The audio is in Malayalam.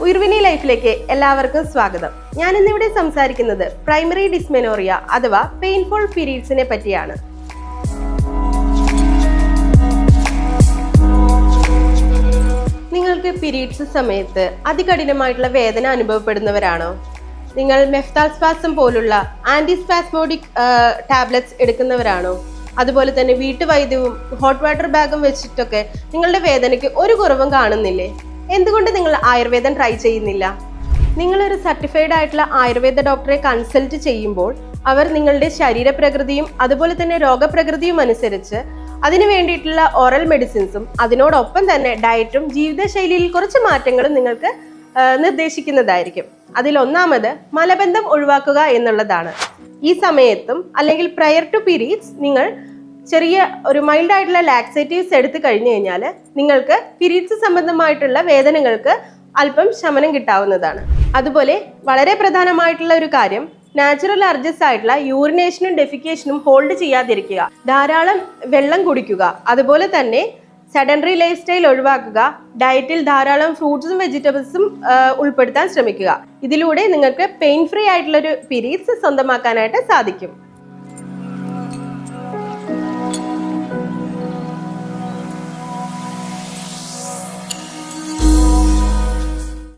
ഉയർവിനി ലൈഫിലേക്ക് എല്ലാവർക്കും സ്വാഗതം. ഞാൻ ഇന്നിവിടെ സംസാരിക്കുന്നത് പ്രൈമറി ഡിസ്മെനോറിയ അഥവാ പെയിൻഫുൾ പീരീഡ്സിനെ പറ്റിയാണ്. നിങ്ങൾക്ക് പീരീഡ്സ് സമയത്ത് അതികഠിനമായിട്ടുള്ള വേദന അനുഭവപ്പെടുന്നവരാണോ? നിങ്ങൾ മെഫ്താൽസ്പാസം പോലുള്ള ആന്റിസ്പാസ്മോഡിക് ടാബ്ലറ്റ്സ് എടുക്കുന്നവരാണോ? അതുപോലെ തന്നെ വീട്ടുവൈദ്യവും ഹോട്ട് വാട്ടർ ബാഗും വെച്ചിട്ടൊക്കെ നിങ്ങളുടെ വേദനയ്ക്ക് ഒരു കുറവും കാണുന്നില്ലേ? എന്തുകൊണ്ട് നിങ്ങൾ ആയുർവേദം ട്രൈ ചെയ്യുന്നില്ല? നിങ്ങളൊരു സർട്ടിഫൈഡ് ആയിട്ടുള്ള ആയുർവേദ ഡോക്ടറെ കൺസൾട്ട് ചെയ്യുമ്പോൾ അവർ നിങ്ങളുടെ ശരീരപ്രകൃതിയും അതുപോലെ തന്നെ രോഗപ്രകൃതിയും അനുസരിച്ച് അതിനു വേണ്ടിയിട്ടുള്ള ഓറൽ മെഡിസിൻസും അതിനോടൊപ്പം തന്നെ ഡയറ്റും ജീവിതശൈലിയിൽ കുറച്ച് മാറ്റങ്ങളും നിങ്ങൾക്ക് നിർദ്ദേശിക്കുന്നതായിരിക്കും. അതിലൊന്നാമത് മലബന്ധം ഒഴിവാക്കുക എന്നുള്ളതാണ്. ഈ സമയത്തും അല്ലെങ്കിൽ പ്രയർ ടു പീരീഡ്സ് നിങ്ങൾ ചെറിയ ഒരു മൈൽഡ് ആയിട്ടുള്ള ലാക്സേറ്റീവ്സ് എടുത്തു കഴിഞ്ഞു കഴിഞ്ഞാൽ നിങ്ങൾക്ക് പീരീഡ്സ് സംബന്ധമായിട്ടുള്ള വേദനകൾക്ക് അല്പം ശമനം കിട്ടാവുന്നതാണ്. അതുപോലെ വളരെ പ്രധാനമായിട്ടുള്ള ഒരു കാര്യം, നാച്ചുറൽ അർജസ് ആയിട്ടുള്ള യൂറിനേഷനും ഡെഫിക്കേഷനും ഹോൾഡ് ചെയ്യാതിരിക്കുക. ധാരാളം വെള്ളം കുടിക്കുക. അതുപോലെ തന്നെ സെഡൻഡറി ലൈഫ് സ്റ്റൈൽ ഒഴിവാക്കുക. ഡയറ്റിൽ ധാരാളം ഫ്രൂട്ട്സും വെജിറ്റബിൾസും ഉൾപ്പെടുത്താൻ ശ്രമിക്കുക. ഇതിലൂടെ നിങ്ങൾക്ക് പെയിൻ ഫ്രീ ആയിട്ടുള്ള ഒരു പീരീഡ്സ് സ്വന്തമാക്കാനായിട്ട് സാധിക്കും.